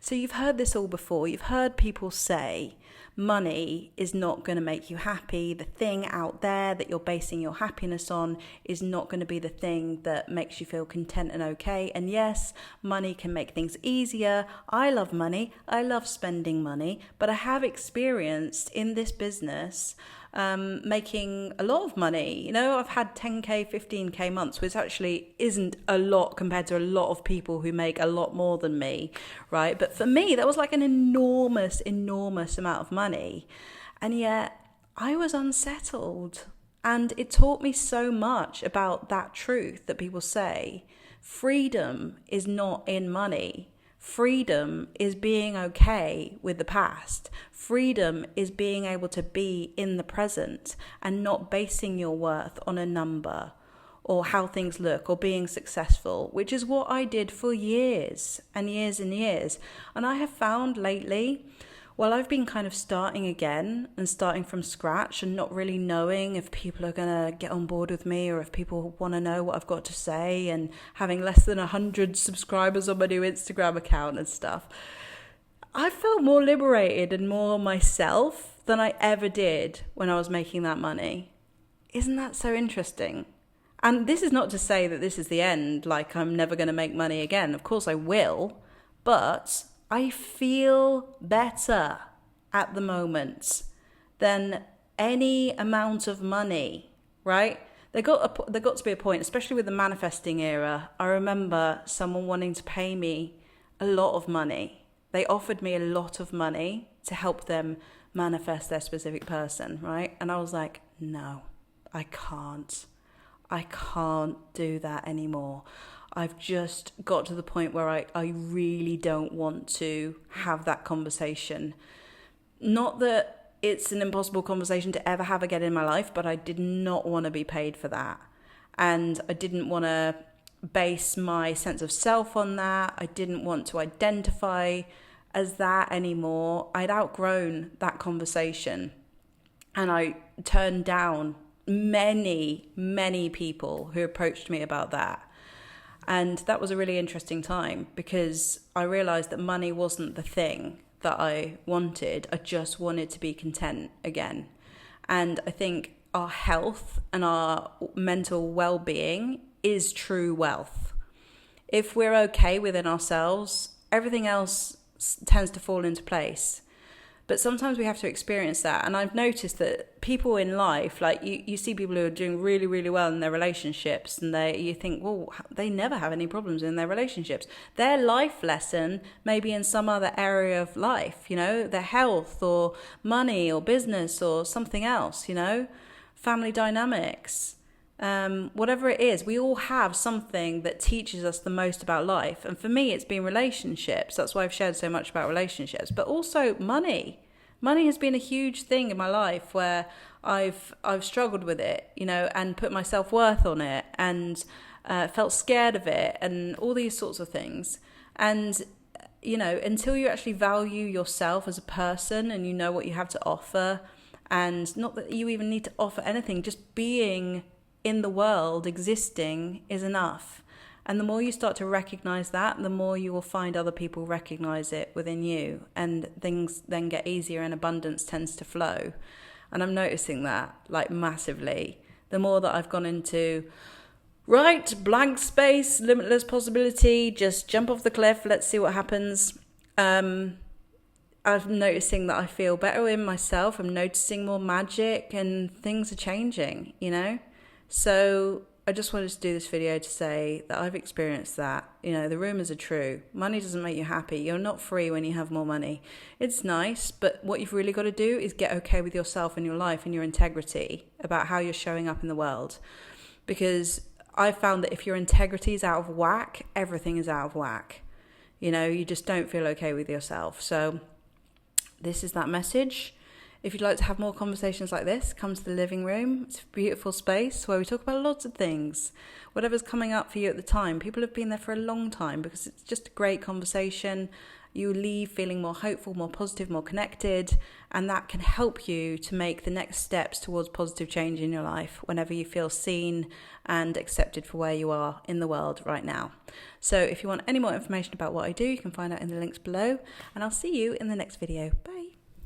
So you've heard this all before. You've heard people say money is not going to make you happy. The thing out there that you're basing your happiness on is not going to be the thing that makes you feel content and okay. And yes, money can make things easier. I love money. I love spending money. But I have experienced in this business making a lot of money. I've had 10k, 15k months, which actually isn't a lot compared to a lot of people who make a lot more than me, right? But for me, that was like an enormous amount of money. And yet I was unsettled. And it taught me so much about that truth that people say. Freedom is not in money. Freedom is being okay with the past. Freedom is being able to be in the present and not basing your worth on a number or how things look or being successful, which is what I did for years and years and years. And I have found lately, well, I've been kind of starting again and starting from scratch and not really knowing if people are going to get on board with me or if people want to know what I've got to say, and having less than 100 subscribers on my new Instagram account and stuff. I felt more liberated and more myself than I ever did when I was making that money. Isn't that so interesting? And this is not to say that this is the end, like I'm never going to make money again. Of course I will, but I feel better at the moment than any amount of money, right? There got to be a point, especially with the manifesting era. I remember someone wanting to pay me a lot of money. They offered me a lot of money to help them manifest their specific person, right? And I was like, no, I can't do that anymore. I've just got to the point where I really don't want to have that conversation. Not that it's an impossible conversation to ever have again in my life, but I did not want to be paid for that. And I didn't want to base my sense of self on that. I didn't want to identify as that anymore. I'd outgrown that conversation. And I turned down many people who approached me about that. And that was a really interesting time because I realized that money wasn't the thing that I wanted. I just wanted to be content again. And I think our health and our mental well-being is true wealth. If we're okay within ourselves, everything else tends to fall into place. But sometimes we have to experience that. And I've noticed that people in life, like you see people who are doing really, really well in their relationships, and you think, well, they never have any problems in their relationships. Their life lesson may be in some other area of life, their health or money or business or something else, family dynamics. Whatever it is, we all have something that teaches us the most about life. And for me, it's been relationships. That's why I've shared so much about relationships, but also money. Money has been a huge thing in my life where I've struggled with it, and put my self-worth on it and felt scared of it and all these sorts of things. And, until you actually value yourself as a person and you know what you have to offer, and not that you even need to offer anything, just being in the world, existing, is enough. And the more you start to recognize that, the more you will find other people recognize it within you, and things then get easier and abundance tends to flow. And I'm noticing that massively. The more that I've gone into, right, blank space, limitless possibility, just jump off the cliff, let's see what happens. I'm noticing that I feel better in myself. I'm noticing more magic and things are changing, So I just wanted to do this video to say that I've experienced that. The rumours are true. Money doesn't make you happy. You're not free when you have more money. It's nice, but what you've really got to do is get okay with yourself and your life and your integrity about how you're showing up in the world. Because I found that if your integrity is out of whack, everything is out of whack. You just don't feel okay with yourself. So this is that message. If you'd like to have more conversations like this, come to the living room. It's a beautiful space where we talk about lots of things. Whatever's coming up for you at the time. People have been there for a long time because it's just a great conversation. you leave feeling more hopeful, more positive, more connected, and that can help you to make the next steps towards positive change in your life whenever you feel seen and accepted for where you are in the world right now. So if you want any more information about what I do, you can find out in the links below, and I'll see you in the next video. Bye.